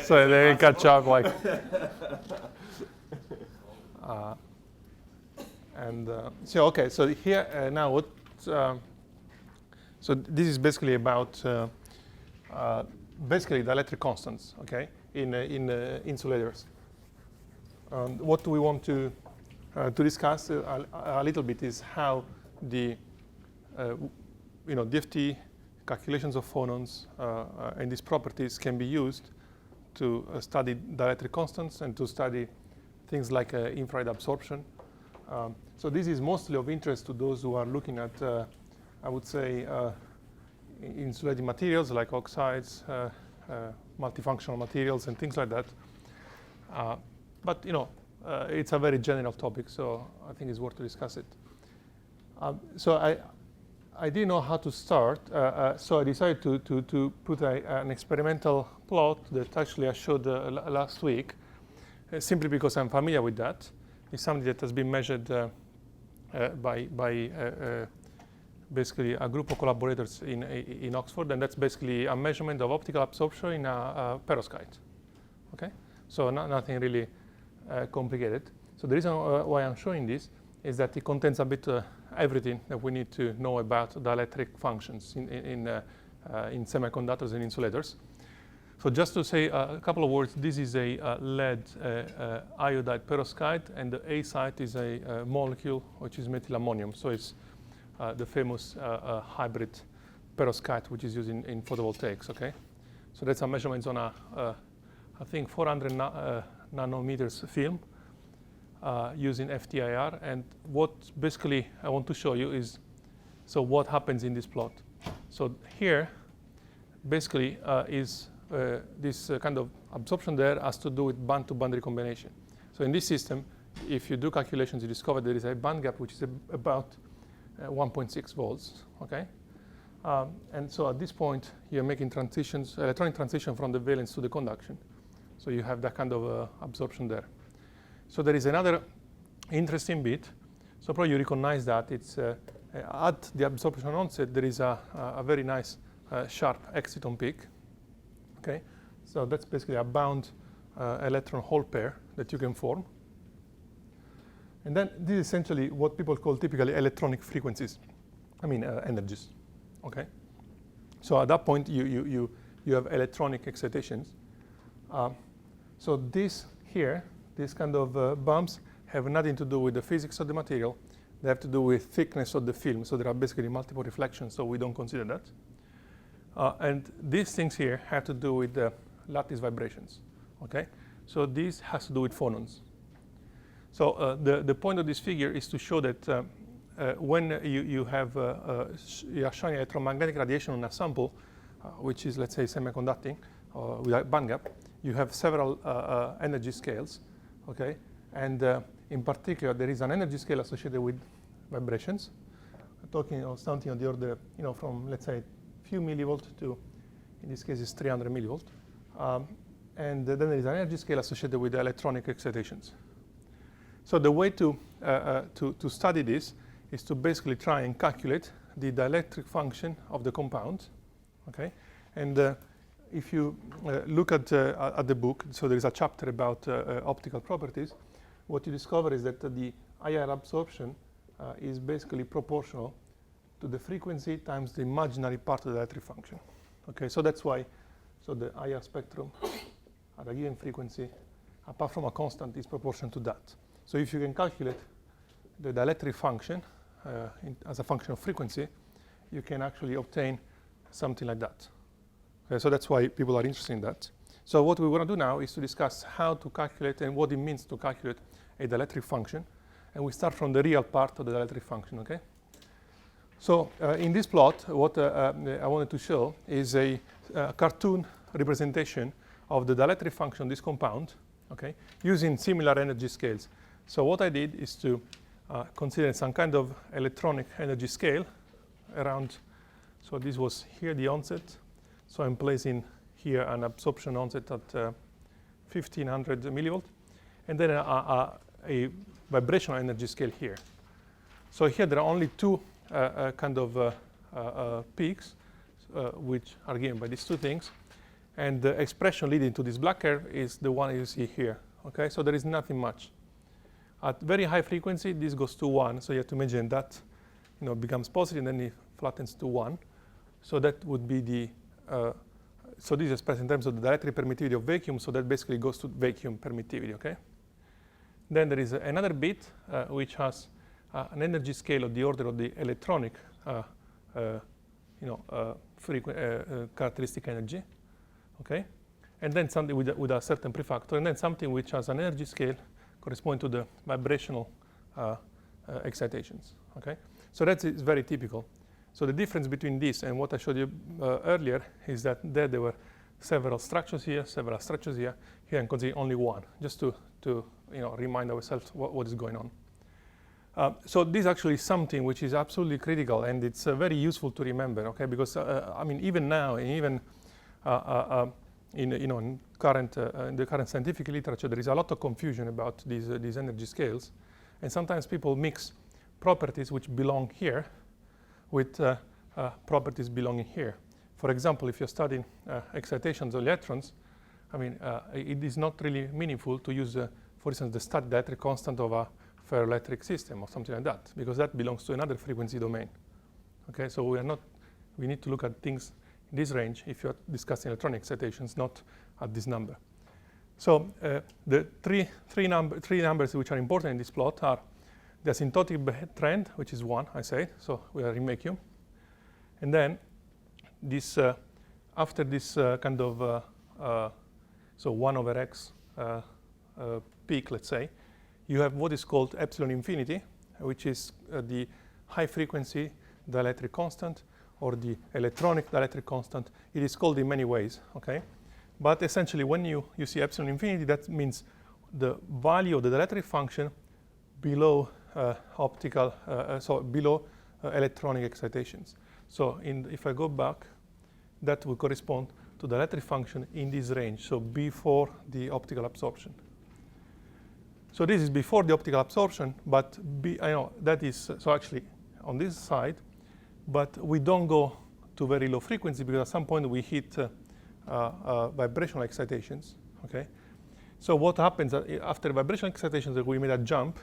So they catch up like. So okay, so here now what? So this is basically about basically dielectric constants, okay, in insulators. What we want to discuss a little bit is how the DFT calculations of phonons and these properties can be used to study dielectric constants and to study things like infrared absorption. So this is mostly of interest to those who are looking at, I would say, insulating materials like oxides, multifunctional materials, and things like that. But it's a very general topic, so I think it's worth to discuss it. So I didn't know how to start, so I decided to put an experimental plot that actually I showed last week, simply because I'm familiar with that. It's something that has been measured by basically a group of collaborators in Oxford, and that's basically a measurement of optical absorption in a perovskite. Okay, so nothing really complicated. So the reason why I'm showing this is that it contains a bit everything that we need to know about dielectric functions in semiconductors and insulators. So just to say a couple of words, this is a lead iodide perovskite, and the A site is a molecule which is methylammonium. So it's the famous hybrid perovskite which is used in photovoltaics. Okay, so that's a measurement on I think 400 nanometers film using FTIR. And what basically I want to show you is what happens in this plot. So here basically is this kind of absorption there has to do with band-to-band recombination. So in this system, if you do calculations, you discover there is a band gap which is about 1.6 volts. Okay, and so at this point you're making transitions, electronic transition from the valence to the conduction. So you have that kind of absorption there. So there is another interesting bit. So probably you recognize that it's at the absorption onset there is a very nice sharp exciton peak. Okay, so that's basically a bound electron hole pair that you can form. And then this is essentially what people call typically electronic frequencies. I mean energies. Okay, so at that point you have electronic excitations. So this here, these kind of bumps have nothing to do with the physics of the material. They have to do with thickness of the film. So there are basically multiple reflections, so we don't consider that. And these things here have to do with the lattice vibrations. Okay, so this has to do with phonons. So the point of this figure is to show that when you are showing electromagnetic radiation on a sample, which is, let's say, semiconducting with a band gap, you have several energy scales. Okay, and in particular, there is an energy scale associated with vibrations. I'm talking of something on the order, from, let's say, few millivolt to, in this case, is 300 millivolt. And then there is an energy scale associated with electronic excitations. So the way to study this is to basically try and calculate the dielectric function of the compound. Okay, and if you look at the book, so there is a chapter about optical properties. What you discover is that the IR absorption is basically proportional to the frequency times the imaginary part of the dielectric function. Okay, so that's why the IR spectrum at a given frequency, apart from a constant, is proportional to that. So if you can calculate the dielectric function as a function of frequency, you can actually obtain something like that. Okay, so that's why people are interested in that. So what we want to do now is to discuss how to calculate and what it means to calculate a dielectric function. And we start from the real part of the dielectric function. Okay. So in this plot, what I wanted to show is a cartoon representation of the dielectric function of this compound, okay, using similar energy scales. So what I did is to consider some kind of electronic energy scale around. So this was here the onset. So I'm placing here an absorption onset at 1500 millivolt, and then a vibrational energy scale here. So here there are only two kind of peaks. which are given by these two things. And the expression leading to this black curve is the one you see here. Okay, so there is nothing much. At very high frequency, this goes to 1. So you have to imagine that becomes positive, and then it flattens to 1. So that would be the, so this is expressed in terms of the dielectric permittivity of vacuum. So that basically goes to vacuum permittivity, okay? Then there is another bit which has an energy scale of the order of the electronic characteristic energy, okay? And then something with a certain prefactor, and then something which has an energy scale corresponding to the vibrational excitations, okay? So that is very typical. So the difference between this and what I showed you earlier is that there were several structures here, several structures here. Here I can see only one, just to remind ourselves what is going on. So this is actually something which is absolutely critical, and it's very useful to remember, okay? Because I mean, even now, and even in the current scientific literature, there is a lot of confusion about these energy scales, and sometimes people mix properties which belong here with properties belonging here. For example, if you're studying excitations of electrons, I mean, it is not really meaningful to use, for instance, the static dielectric constant of a ferroelectric system or something like that, because that belongs to another frequency domain. Okay, so we need to look at things in this range if you're discussing electronic excitations, not at this number. So the three numbers which are important in this plot are the asymptotic trend, which is 1, I say, so we are in vacuum. And then this, after this kind of, so 1 over x peak, let's say, you have what is called epsilon infinity, which is the high frequency dielectric constant, or the electronic dielectric constant. It is called in many ways, okay? But essentially, when you see epsilon infinity, that means the value of the dielectric function below optical, so below electronic excitations. So if I go back, that will correspond to the dielectric function in this range, so before the optical absorption. So this is before the optical absorption, but I know that is, so actually on this side, but we don't go to very low frequency because at some point we hit vibrational excitations, okay? So what happens after vibrational excitations is we made a jump,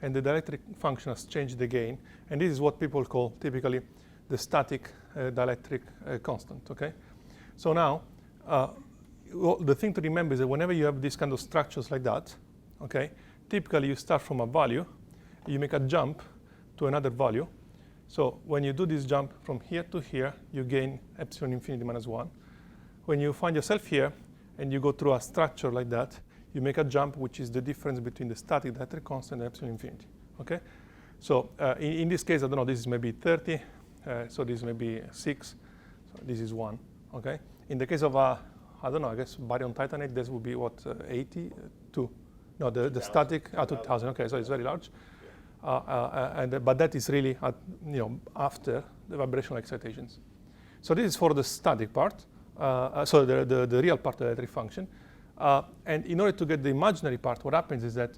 and the dielectric function has changed the gain, and this is what people call typically the static dielectric constant, okay? So now, the thing to remember is that whenever you have these kind of structures like that, okay, typically you start from a value, you make a jump to another value. So when you do this jump from here to here, you gain epsilon infinity minus 1. When you find yourself here, and you go through a structure like that, you make a jump, which is the difference between the static dielectric constant and epsilon infinity, okay? So in this case, I don't know, this is maybe 30, so this may be 6, so this is 1, okay? In the case of, I don't know, I guess barium titanate, this would be what, 82? No, the static, 2000, okay, so it's very large. But that is really at, after the vibrational excitations. So this is for the static part, so the real part of the dielectric function. And in order to get the imaginary part, what happens is that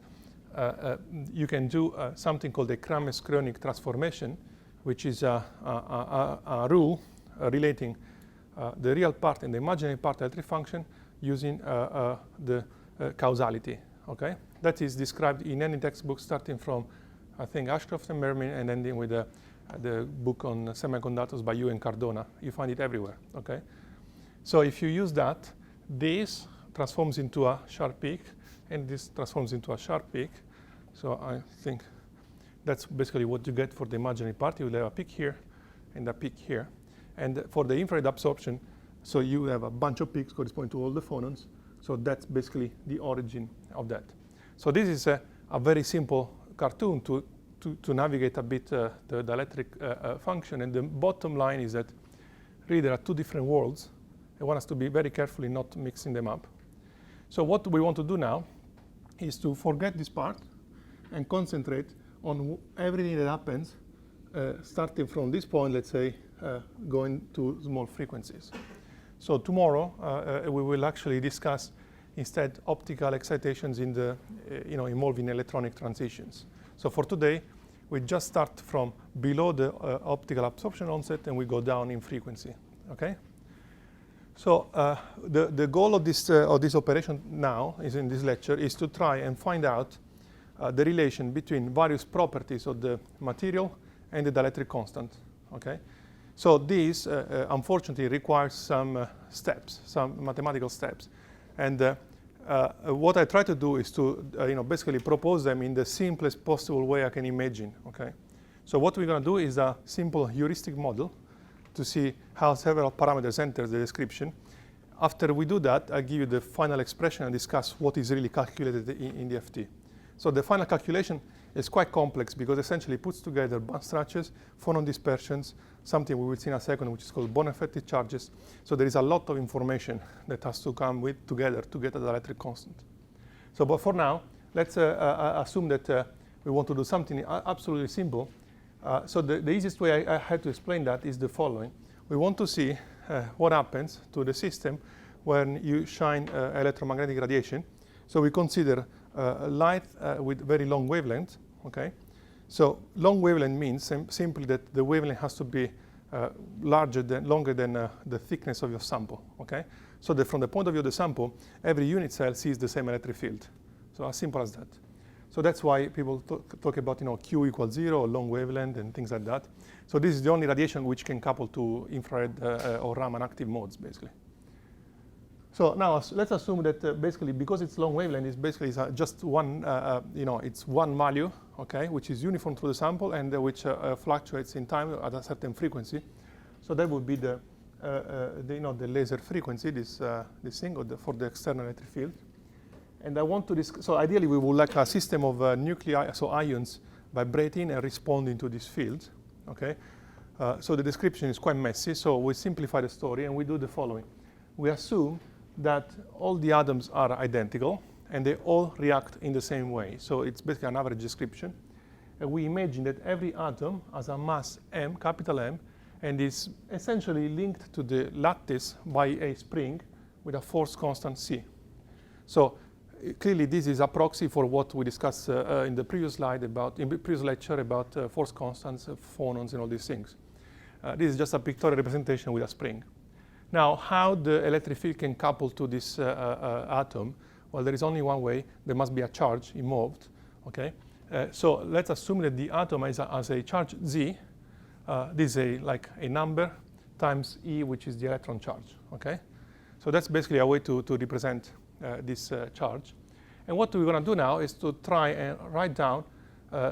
you can do something called a Kramers-Kronig transformation, which is a rule relating the real part and the imaginary part of the dielectric function using the causality, okay? That is described in any textbook starting from, I think, Ashcroft and Mermin, and ending with the book on semiconductors by Yu and Cardona. You find it everywhere, okay? So if you use that, this transforms into a sharp peak, and this transforms into a sharp peak. So I think that's basically what you get for the imaginary part. You will have a peak here and a peak here. And for the infrared absorption, so you have a bunch of peaks corresponding to all the phonons. So that's basically the origin of that. So this is a very simple cartoon to navigate a bit the dielectric function. And the bottom line is that really there are two different worlds. I want us to be very carefully not mixing them up. So what we want to do now is to forget this part and concentrate on everything that happens starting from this point, let's say, going to small frequencies. So tomorrow we will actually discuss instead optical excitations in the, involving electronic transitions. So for today, we just start from below the optical absorption onset and we go down in frequency Okay. So the goal of this operation now is in this lecture is to try and find out the relation between various properties of the material and the dielectric constant. Okay. So this unfortunately requires some steps, some mathematical steps, and what I try to do is to basically propose them in the simplest possible way I can imagine. Okay. So what we're going to do is a simple heuristic model to see how several parameters enter the description. After we do that, I give you the final expression and discuss what is really calculated in the FT. So the final calculation is quite complex because essentially it puts together band structures, phonon dispersions, something we will see in a second, which is called Bond-effective charges. So there is a lot of information that has to come together to get a dielectric constant. So, but for now, let's assume that we want to do something absolutely simple. So the easiest way I had to explain that is the following. We want to see what happens to the system when you shine electromagnetic radiation. So we consider light with very long wavelength. Okay. So long wavelength means simply that the wavelength has to be longer than the thickness of your sample. Okay. So that from the point of view of the sample, every unit cell sees the same electric field. So as simple as that. So that's why people talk about Q equals 0 or long wavelength and things like that. So this is the only radiation which can couple to infrared or Raman active modes, basically. So now let's assume that basically because it's long wavelength, it's basically just one, it's one value, okay, which is uniform through the sample and which fluctuates in time at a certain frequency. So that would be the laser frequency, this thing for the external electric field. And I want to so ideally we would like a system of nuclei, so ions, vibrating and responding to this field. Okay. So the description is quite messy. So we simplify the story and we do the following. We assume that all the atoms are identical and they all react in the same way. So it's basically an average description. And we imagine that every atom has a mass m, capital M, and is essentially linked to the lattice by a spring with a force constant C. So clearly, this is a proxy for what we discussed in the previous slide previous lecture about force constants, phonons, and all these things. This is just a pictorial representation with a spring. Now, how the electric field can couple to this atom? Well, there is only one way. There must be a charge involved. Okay. So let's assume that the atom has a charge Z. This is like a number times E, which is the electron charge. Okay. So that's basically a way to represent this charge. And what we're going to do now is to try and write down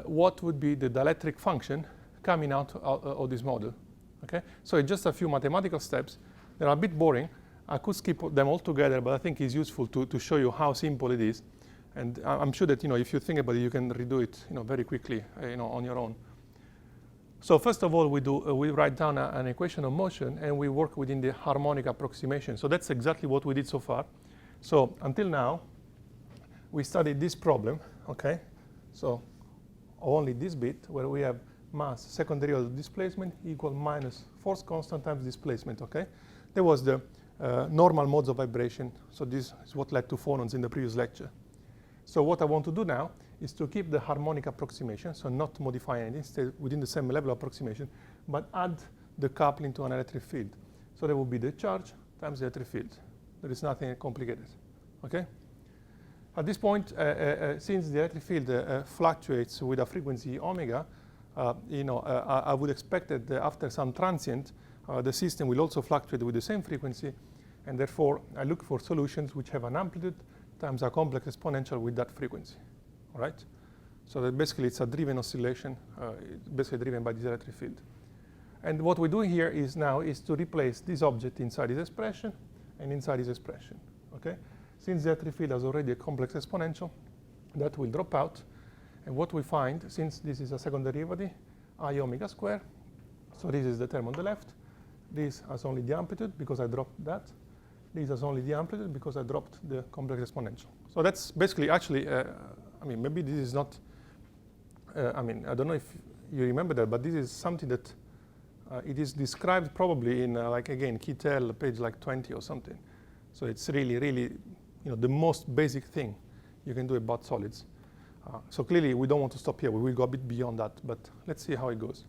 what would be the dielectric function coming out of this model. Okay? So it's just a few mathematical steps. They're a bit boring. I could skip them all together, but I think it's useful to show you how simple it is. And I'm sure that if you think about it, you can redo it very quickly on your own. So first of all, we write down an equation of motion, and we work within the harmonic approximation. So that's exactly what we did so far. So until now, we studied this problem, okay? So only this bit where we have mass second derivative of displacement equal minus force constant times displacement, okay? There was the normal modes of vibration. So this is what led to phonons in the previous lecture. So what I want to do now is to keep the harmonic approximation, so not modify anything, stay within the same level of approximation, but add the coupling to an electric field. So that will be the charge times the electric field. There is nothing complicated, okay? At this point, since the electric field fluctuates with a frequency omega, I would expect that after some transient, the system will also fluctuate with the same frequency, and therefore I look for solutions which have an amplitude times a complex exponential with that frequency, all right? So that basically it's a driven oscillation, basically driven by this electric field. And what we're doing here is to replace this object inside this expression and inside this expression, okay? Since the electric field has already a complex exponential, that will drop out. And what we find, since this is a second derivative, I omega square, so this is the term on the left. This has only the amplitude because I dropped that. This has only the amplitude because I dropped the complex exponential. So that's basically actually, maybe this is not, I don't know if you remember that, but this is something that it is described probably in, again, Kittel, page 20 or something. So it's really, the most basic thing you can do about solids. So clearly, we don't want to stop here. We will go a bit beyond that, but let's see how it goes.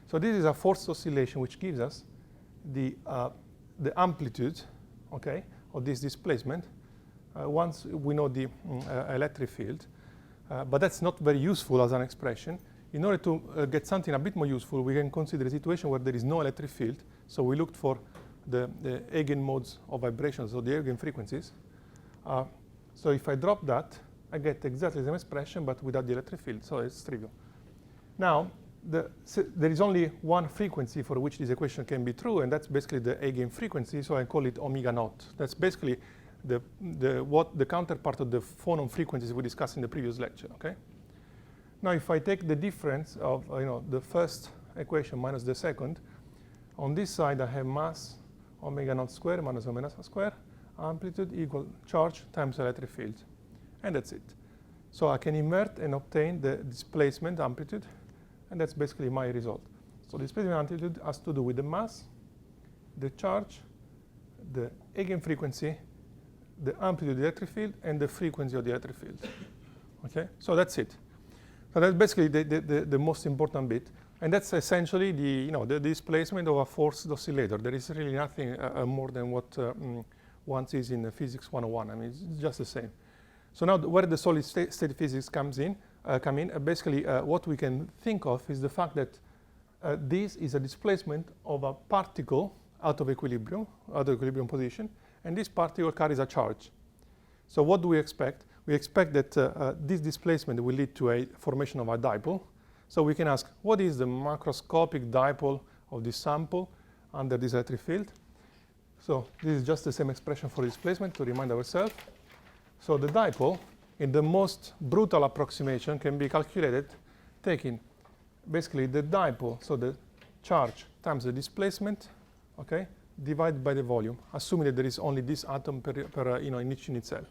So this is a forced oscillation, which gives us the the amplitude, okay, of this displacement once we know the electric field. But that's not very useful as an expression. In order to get something a bit more useful, we can consider a situation where there is no electric field. So we looked for the eigenmodes of vibrations, or the eigenfrequencies. So if I drop that, I get exactly the same expression, but without the electric field. So it's trivial. Now, there is only one frequency for which this equation can be true, and that's basically the eigenfrequency. So I call it omega naught. That's basically the counterpart of the phonon frequencies we discussed in the previous lecture. Okay. Now, if I take the difference of the first equation minus the second, on this side I have mass omega naught square minus omega naught square, amplitude equal charge times electric field, and that's it. So I can invert and obtain the displacement amplitude, and that's basically my result. So displacement amplitude has to do with the mass, the charge, the eigenfrequency, the amplitude of the electric field, and the frequency of the electric field. Okay, so that's it. So that's basically the most important bit, and that's essentially the displacement of a forced oscillator. There is really nothing more than what one sees in Physics 101. I mean, it's just the same. So now, where the solid state physics come in, basically what we can think of is the fact that this is a displacement of a particle out of equilibrium position, and this particle carries a charge. So what do we expect? We expect that this displacement will lead to a formation of a dipole. So we can ask, what is the macroscopic dipole of this sample under this electric field? So this is just the same expression for displacement to remind ourselves. So the dipole, in the most brutal approximation, can be calculated taking basically the dipole, so the charge times the displacement, okay, divided by the volume, assuming that there is only this atom in each unit cell.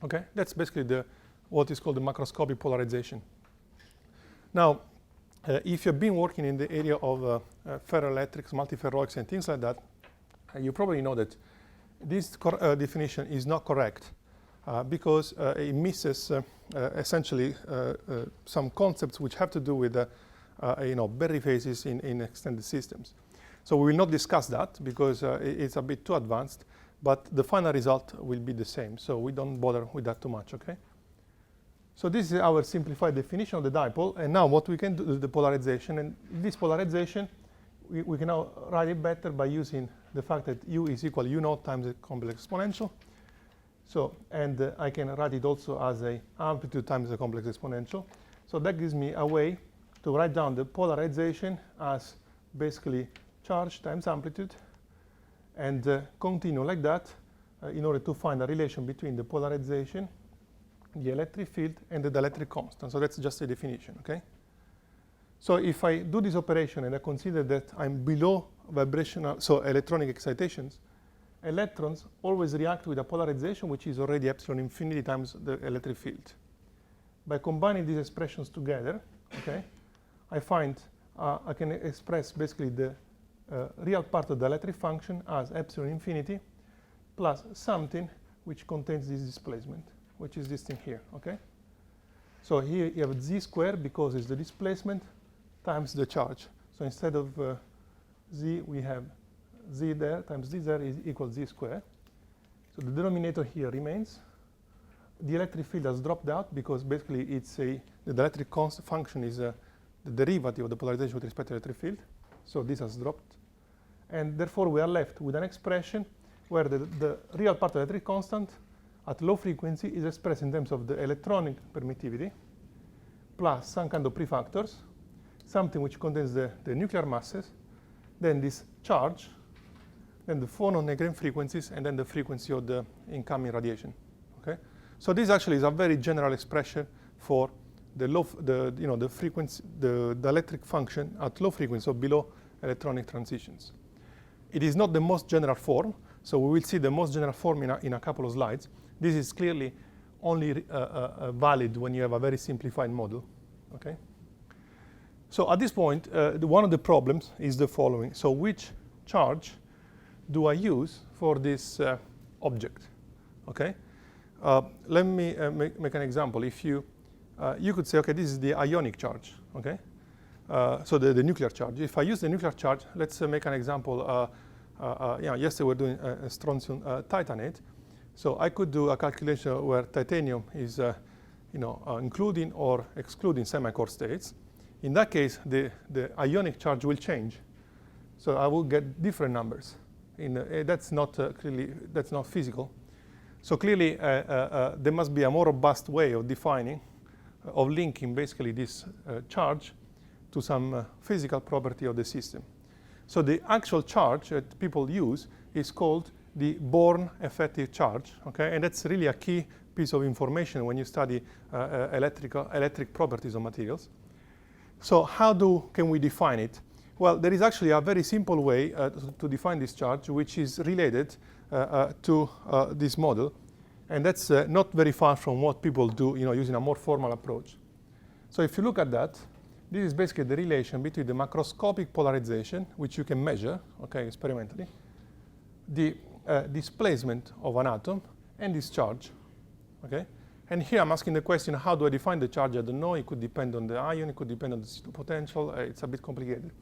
Okay, that's basically what is called the macroscopic polarization. Now, if you've been working in the area of ferroelectrics, multiferroics, and things like that, you probably know that this definition is not correct because it misses essentially some concepts which have to do with Berry phases in extended systems. So we will not discuss that because it's a bit too advanced, but the final result will be the same. So we don't bother with that too much, okay? So this is our simplified definition of the dipole. And now what we can do is the polarization. And this polarization, we can now write it better by using the fact that U is equal to U naught times the complex exponential. So, and I can write it also as a amplitude times the complex exponential. So that gives me a way to write down the polarization as basically charge times amplitude, and continue like that in order to find a relation between the polarization, the electric field, and the dielectric constant. So that's just a definition, okay? So if I do this operation and I consider that I'm below vibrational, so electronic excitations, electrons always react with a polarization which is already epsilon infinity times the electric field. By combining these expressions together, okay, I find I can express basically the real part of the electric function as epsilon infinity plus something which contains this displacement, which is this thing here, okay? So here you have z squared because it's the displacement times the charge. So instead of z, we have z there times z there is equal z squared. So the denominator here remains. The electric field has dropped out because basically it's the dielectric constant function is the derivative of the polarization with respect to the electric field. So this has dropped. And therefore we are left with an expression where the real part of the electric constant at low frequency is expressed in terms of the electronic permittivity plus some kind of prefactors, something which contains the nuclear masses, then this charge, then the phonon eigenfrequencies, and then the frequency of the incoming radiation. Okay? So this actually is a very general expression for the frequency, the dielectric function at low frequency, so below electronic transitions. It is not the most general form, so we will see the most general form in a couple of slides. This is clearly only valid when you have a very simplified model. Okay? So at this point, one of the problems is the following. So which charge do I use for this object? Okay? Let me make an example. If you could say, okay, this is the ionic charge. Okay? So the nuclear charge. If I use the nuclear charge, let's make an example. yesterday we were doing strontium titanate. So I could do a calculation where titanium is including or excluding semicore states. In that case, the ionic charge will change. So I will get different numbers. That's not that's not physical. So clearly, there must be a more robust way of defining, of linking basically this charge to some physical property of the system. So the actual charge that people use is called the Born effective charge, okay? And that's really a key piece of information when you study electric properties of materials. So how can we define it? Well, there is actually a very simple way to define this charge, which is related to this model. And that's not very far from what people do, using a more formal approach. So if you look at that, this is basically the relation between the macroscopic polarization, which you can measure, okay, experimentally, the displacement of an atom, and this charge, okay? And here I'm asking the question, how do I define the charge? I don't know. It could depend on the ion. It could depend on the C2 potential. It's a bit complicated.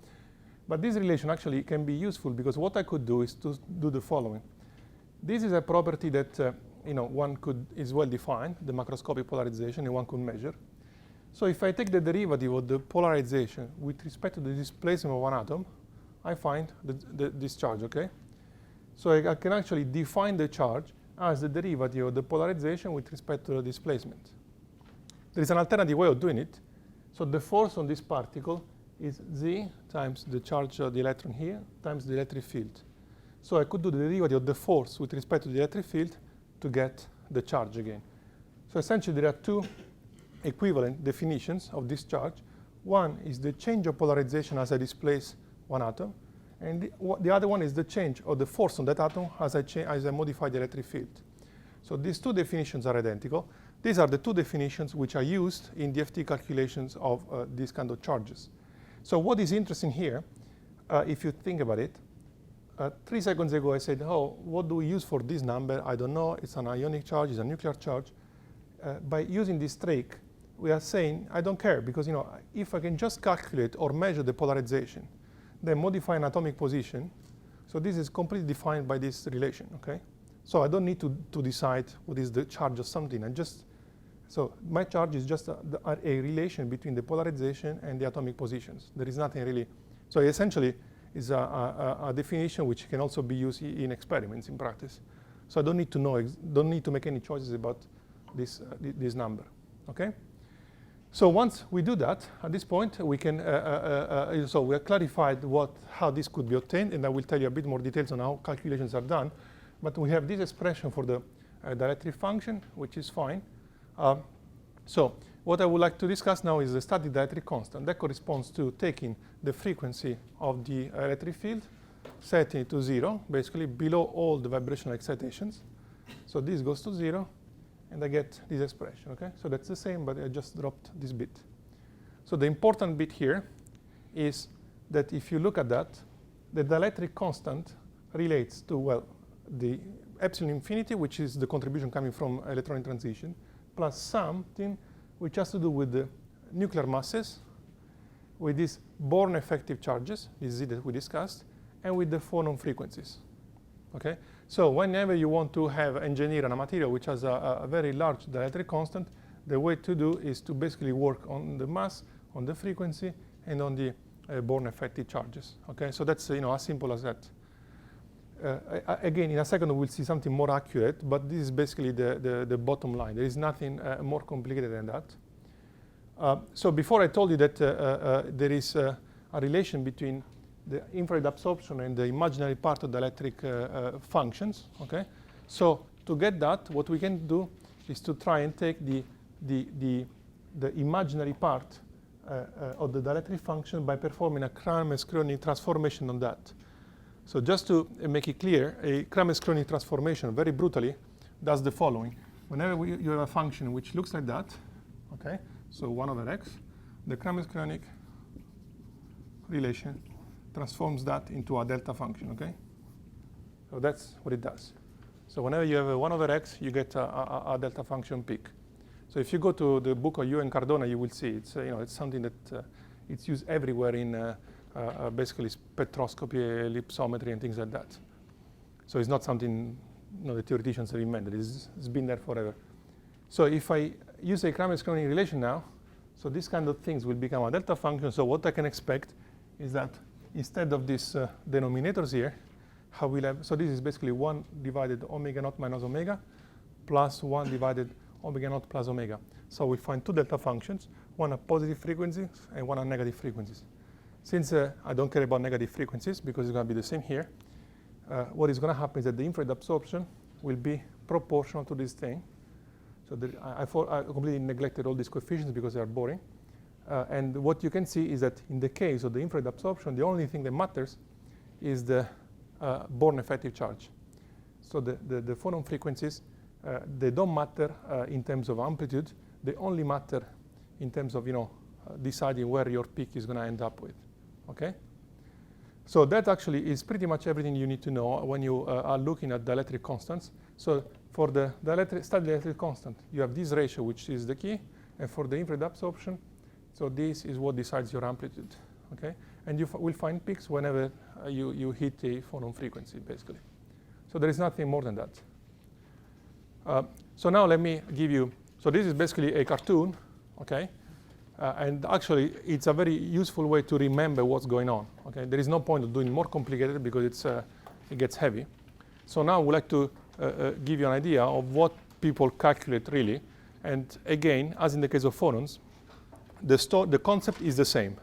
But this relation actually can be useful because what I could do is to do the following. This is a property that is well defined, the macroscopic polarization, and one could measure. So if I take the derivative of the polarization with respect to the displacement of one atom, I find this charge, okay? So I can actually define the charge as the derivative of the polarization with respect to the displacement. There is an alternative way of doing it. So the force on this particle is Z times the charge of the electron here times the electric field. So I could do the derivative of the force with respect to the electric field to get the charge again. So essentially there are two equivalent definitions of this charge. One is the change of polarization as I displace one atom, and the other one is the change of the force on that atom as I modify the electric field. So these two definitions are identical. These are the two definitions which are used in DFT calculations of these kind of charges. So what is interesting here, if you think about it, 3 seconds ago I said, oh, what do we use for this number? I don't know. It's an ionic charge. It's a nuclear charge. By using this trick, we are saying, I don't care, because if I can just calculate or measure the polarization, then modify an atomic position, so this is completely defined by this relation, okay? So I don't need to decide what is the charge of something. So my charge is just a relation between the polarization and the atomic positions. There is nothing really. So essentially, is a definition which can also be used in experiments in practice. So I don't need to don't need to make any choices about this number, okay? So once we do that, at this point, we can, so we have clarified how this could be obtained, and I will tell you a bit more details on how calculations are done. But we have this expression for the dielectric function, which is fine. So what I would like to discuss now is the static dielectric constant. That corresponds to taking the frequency of the electric field, setting it to 0, basically below all the vibrational excitations. So this goes to 0. And I get this expression, okay? So that's the same, but I just dropped this bit. So the important bit here is that if you look at that, the dielectric constant relates to, well, the epsilon infinity, which is the contribution coming from electronic transition, plus something which has to do with the nuclear masses, with these Born effective charges, this Z that we discussed, and with the phonon frequencies, okay? So whenever you want to engineer a material which has a very large dielectric constant, the way to do is to basically work on the mass, on the frequency, and on the Born effective charges. Okay, so that's as simple as that. Again, in a second we'll see something more accurate, but this is basically the bottom line. There is nothing more complicated than that. So before I told you that there is a relation between the infrared absorption and the imaginary part of the electric functions, okay? So to get that, what we can do is to try and take the imaginary part of the dielectric function by performing a Kramer-Kronig transformation on that. So just to make it clear, a Kramer-Kronig transformation, very brutally, does the following. Whenever you have a function which looks like that, okay? So 1 over x, the Kramer-Kronig relation transforms that into a delta function, okay? So that's what it does. So whenever you have a 1 over x, you get a delta function peak. So if you go to the book of Yu and Cardona, you will see it's something that it's used everywhere in basically spectroscopy, ellipsometry, and things like that. So it's not something the theoreticians have invented. It's been there forever. So if I use a Kramer-Screening relation now, so these kind of things will become a delta function. So what I can expect is that instead of these denominators here, how we'll have, so this is basically 1 divided omega naught minus omega plus 1 divided omega naught plus omega. So we find two delta functions, one at positive frequencies and one at negative frequencies. Since I don't care about negative frequencies because it's going to be the same here, what is going to happen is that the infrared absorption will be proportional to this thing. So I completely neglected all these coefficients because they are boring. And what you can see is that in the case of the infrared absorption, the only thing that matters is the Born effective charge. So the phonon frequencies, they don't matter in terms of amplitude. They only matter in terms of deciding where your peak is going to end up with. Okay? So that actually is pretty much everything you need to know when you are looking at dielectric constants. So for the steady dielectric constant, you have this ratio, which is the key. And for the infrared absorption, so this is what decides your amplitude. Okay? And you will find peaks whenever you hit a phonon frequency, basically. So there is nothing more than that. So now let me give you, so this is basically a cartoon, okay? And actually, it's a very useful way to remember what's going on. Okay, there is no point of doing more complicated because it gets heavy. So now I would like to give you an idea of what people calculate really. And again, as in the case of phonons, the concept is the same,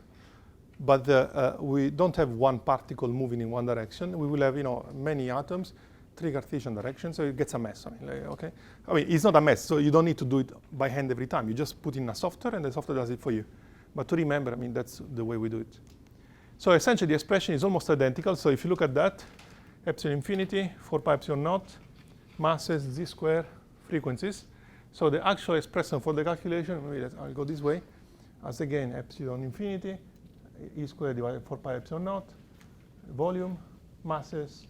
but we don't have one particle moving in one direction. We will have many atoms, 3 Cartesian directions, so it gets a mess. Okay, I mean it's not a mess, so you don't need to do it by hand every time. You just put in a software, and the software does it for you. But to remember, I mean that's the way we do it. So essentially, the expression is almost identical. So if you look at that, epsilon infinity, 4 pi epsilon naught, masses, z square, frequencies. So the actual expression for the calculation, maybe I'll go this way, as again epsilon infinity, e squared divided 4 pi epsilon naught, volume, masses,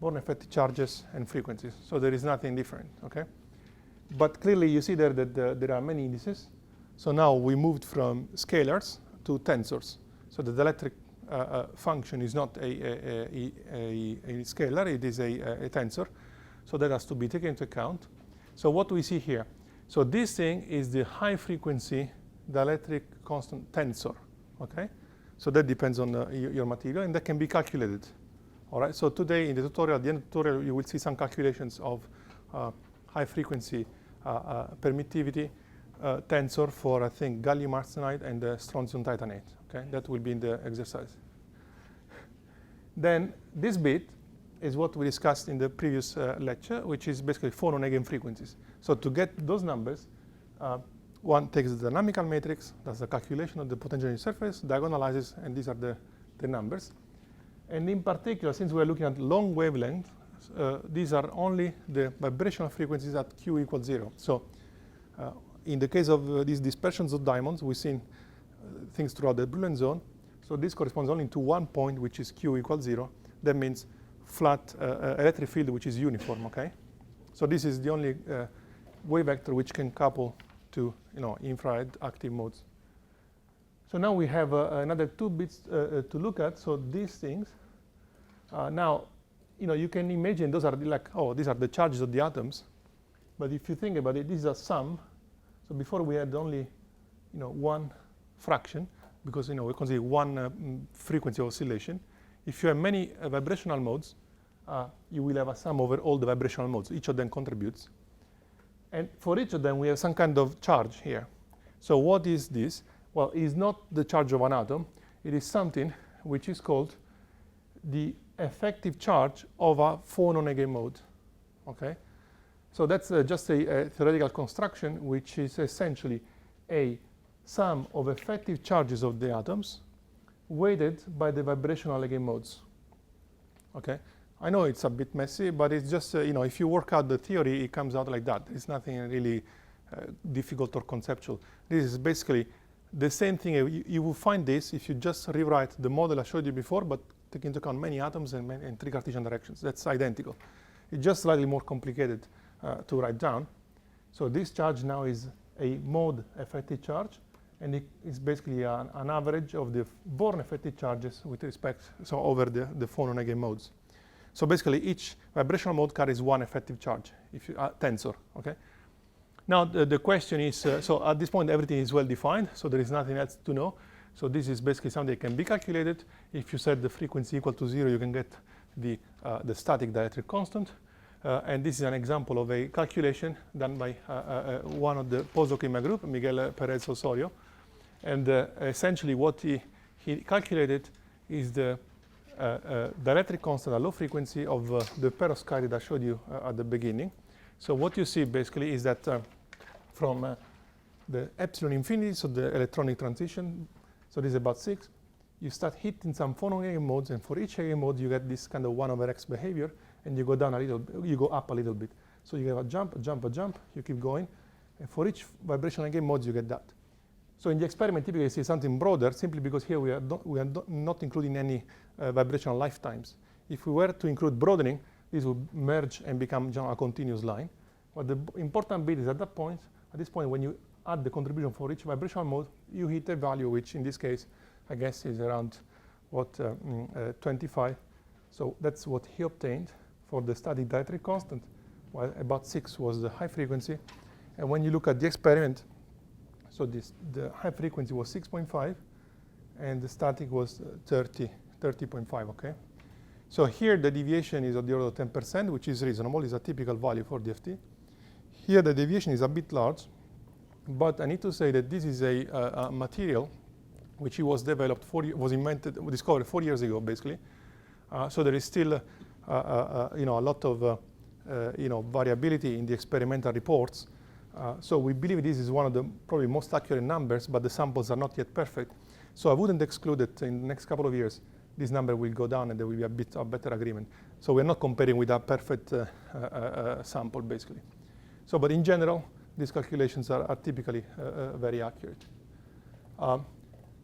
Born effective charges, and frequencies. So there is nothing different, okay? But clearly you see there that there are many indices. So now we moved from scalars to tensors. So the dielectric function is not a scalar, it is a tensor. So that has to be taken into account. So what do we see here? So this thing is the high frequency dielectric constant tensor, okay? So that depends on your material, and that can be calculated. All right, so today in the tutorial, at the end of the tutorial, you will see some calculations of high frequency permittivity tensor for, I think, gallium arsenide and strontium titanate. Okay, that will be in the exercise. Then this bit is what we discussed in the previous lecture, which is basically phonon eigenfrequencies. So to get those numbers, one takes the dynamical matrix, does the calculation of the potential energy surface, diagonalizes, and these are the numbers. And in particular, since we're looking at long wavelength, these are only the vibrational frequencies at q equals 0. So in the case of these dispersions of diamonds, we've seen things throughout the Brillouin zone. So this corresponds only to one point, which is q equals 0. That means flat electric field, which is uniform, okay? So this is the only wave vector which can couple to infrared active modes. So now we have another 2 bits to look at. So these things, now, you can imagine those are like, these are the charges of the atoms. But if you think about it, this is a sum. So before we had only, one fraction, because we consider one frequency of oscillation. If you have many vibrational modes, you will have a sum over all the vibrational modes. Each of them contributes. And for each of them, we have some kind of charge here. So what is this? Well, it's not the charge of an atom. It is something which is called the effective charge of a phonon eigenmode. Okay? So that's just a theoretical construction, which is essentially a sum of effective charges of the atoms weighted by the vibrational eigenmodes. Okay? I know it's a bit messy, but it's just, if you work out the theory, it comes out like that. It's nothing really difficult or conceptual. This is basically the same thing. You will find this if you just rewrite the model I showed you before, but take into account many atoms and 3 Cartesian directions. That's identical. It's just slightly more complicated to write down. So this charge now is a mode effective charge, and it's basically an average of the Born effective charges with respect, so over the phonon eigenmodes. So basically, each vibrational mode carries one effective charge, if you tensor. Okay. Now the question is, so at this point everything is well defined, so there is nothing else to know. So this is basically something that can be calculated. If you set the frequency equal to 0, you can get the static dielectric constant. And this is an example of a calculation done by one of the postdocs in my group, Miguel Perez Osorio. And essentially what he calculated is the dielectric constant at low frequency of the perovskite that I showed you at the beginning. So what you see basically is that from the epsilon infinity, so the electronic transition, so this is about 6, you start hitting some phonon eigenmodes, and for each eigenmode you get this kind of 1/x behavior, and you go down a little, you go up a little bit. So you have a jump, a jump, a jump, you keep going, and for each vibrational eigenmode you get that. So in the experiment, typically you see something broader, simply because here we are not including any vibrational lifetimes. If we were to include broadening, this would merge and become a continuous line. But the important bit is at this point, when you add the contribution for each vibrational mode, you hit a value which in this case, I guess, is around 25. So that's what he obtained for the static dielectric constant, while about 6 was the high frequency. And when you look at the experiment, so the high frequency was 6.5, and the static was 30.5, okay? So here the deviation is of the order of 10%, which is reasonable. It's a typical value for DFT. Here the deviation is a bit large, but I need to say that this is a material which was developed, discovered 4 years ago, basically. So there is still a lot of variability in the experimental reports. So we believe this is one of the probably most accurate numbers, but the samples are not yet perfect. So I wouldn't exclude that in the next couple of years, this number will go down and there will be a bit of better agreement. So we're not comparing with a perfect sample, basically. So, but in general, these calculations are typically very accurate.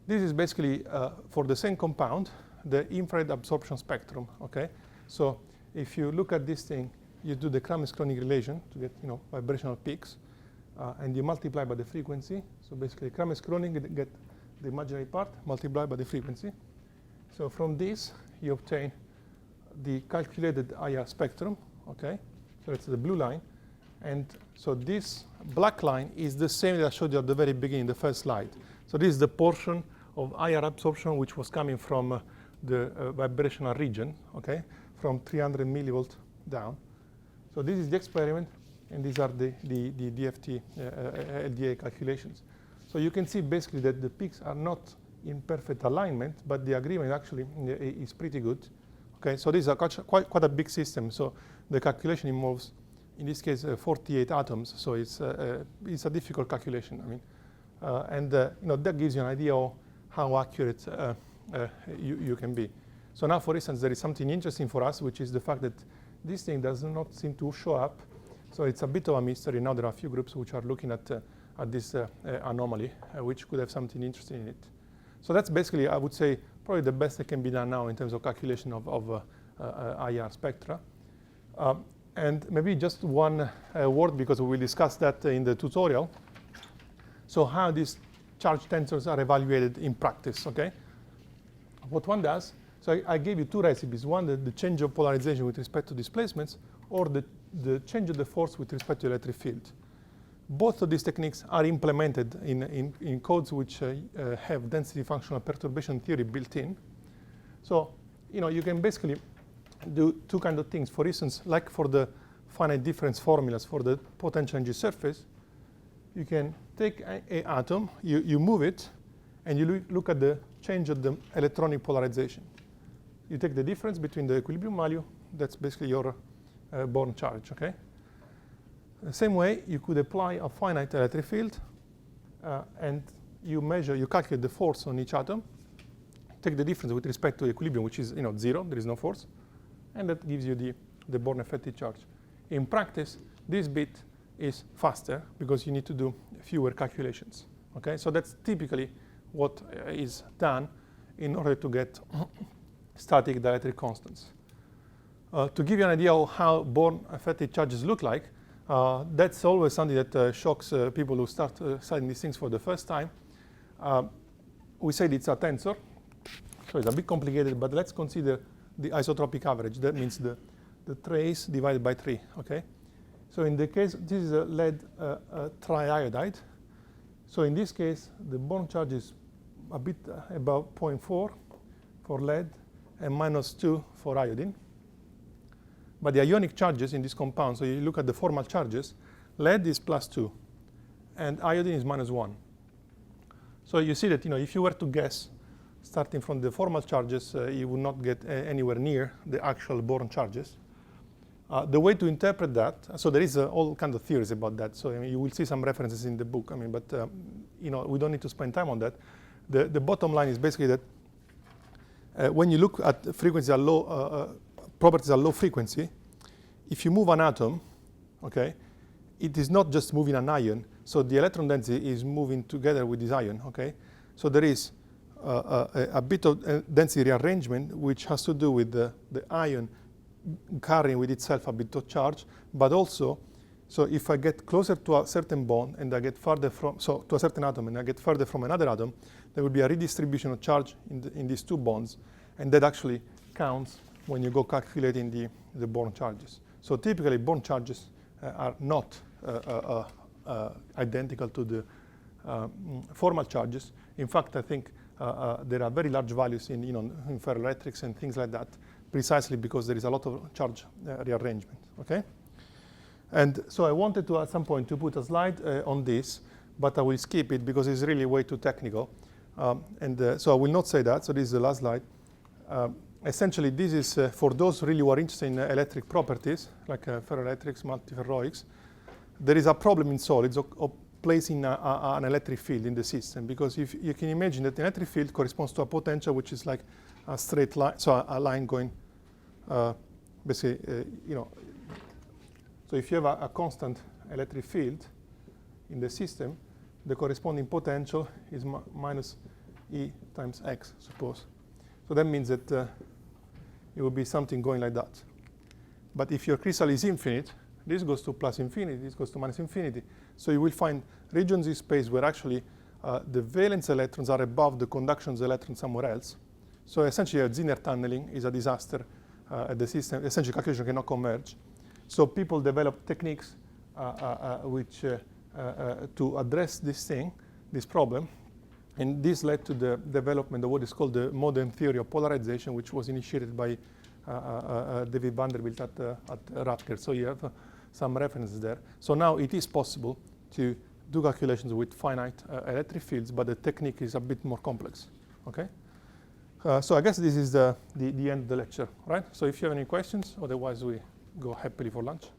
This is basically, for the same compound, the infrared absorption spectrum, okay? So if you look at this thing, you do the Kramers-Kronig relation to get, vibrational peaks, and you multiply by the frequency. So basically, Kramers-Kronig get the imaginary part multiplied by the frequency. So from this, you obtain the calculated IR spectrum, okay? So that's the blue line. And so this black line is the same that I showed you at the very beginning, the first slide. So this is the portion of IR absorption which was coming from the vibrational region, okay? From 300 millivolt down. So this is the experiment, and these are the DFT LDA calculations. So you can see basically that the peaks are not in perfect alignment, but the agreement actually is pretty good. Okay, so this is quite a big system. So the calculation involves, in this case, 48 atoms. So it's a difficult calculation. I mean, and that gives you an idea of how accurate you can be. So now, for instance, there is something interesting for us, which is the fact that this thing does not seem to show up. So it's a bit of a mystery. Now there are a few groups which are looking at this anomaly, which could have something interesting in it. So that's basically, I would say, probably the best that can be done now in terms of calculation of IR spectra. And maybe just one word, because we will discuss that in the tutorial. So how these charge tensors are evaluated in practice, okay? What one does, so I gave you two recipes. One, the change of polarization with respect to displacements, or the change of the force with respect to electric field. Both of these techniques are implemented in codes which have density functional perturbation theory built in. So, you can basically do two kinds of things. For instance, like for the finite difference formulas for the potential energy surface, you can take a atom, you move it, and you look at the change of the electronic polarization. You take the difference between the equilibrium value, that's basically your Born charge, okay? The same way, you could apply a finite electric field, and you calculate the force on each atom, take the difference with respect to equilibrium, which is 0, there is no force, and that gives you the Born effective charge. In practice, this bit is faster because you need to do fewer calculations, okay? So that's typically what is done in order to get static dielectric constants. To give you an idea of how Born effective charges look like, that's always something that shocks people who start studying these things for the first time. we said it's a tensor, so it's a bit complicated, but let's consider the isotropic average. That means the trace divided by 3, okay? So in the case, this is a lead triiodide. So in this case, the bond charge is a bit above 0.4 for lead and -2 for iodine. But the ionic charges in this compound, so you look at the formal charges, lead is +2 and iodine is -1. So you see that, if you were to guess, starting from the formal charges, you would not get anywhere near the actual Born charges. The way to interpret that, so there is all kinds of theories about that. So you will see some references in the book. But we don't need to spend time on that. The bottom line is basically that when you look at frequencies at low, properties at low frequency, if you move an atom, okay, it is not just moving an ion. So the electron density is moving together with this ion, okay? So there is a bit of density rearrangement, which has to do with the ion carrying with itself a bit of charge, but also, so if I get closer to a certain bond and I get further from, so to a certain atom and I get further from another atom, there will be a redistribution of charge in these two bonds, and that actually counts when you go calculating the Born charges. So typically Born charges are not identical to the formal charges. In fact, I think there are very large values in ferroelectrics and things like that, precisely because there is a lot of charge rearrangement, okay? And so I wanted to, at some point, to put a slide on this, but I will skip it because it's really way too technical. So I will not say that, so this is the last slide. Essentially, this is for those really who are interested in electric properties, like ferroelectrics, multiferroics. There is a problem in solids of placing an electric field in the system, because if you can imagine that the electric field corresponds to a potential which is like a straight line, so a line going, basically, so if you have a constant electric field in the system, the corresponding potential is minus E times X, suppose. So that means that it will be something going like that. But if your crystal is infinite, this goes to plus infinity, this goes to minus infinity. So you will find regions in space where actually the valence electrons are above the conduction electrons somewhere else. So essentially, Zener tunneling is a disaster at the system. Essentially, calculation cannot converge. So people develop techniques which to address this problem. And this led to the development of what is called the modern theory of polarization, which was initiated by David Vanderbilt at Rutgers. So you have some references there. So now it is possible to do calculations with finite electric fields, but the technique is a bit more complex. Okay. So I guess this is the end of the lecture, right? So if you have any questions, otherwise we go happily for lunch.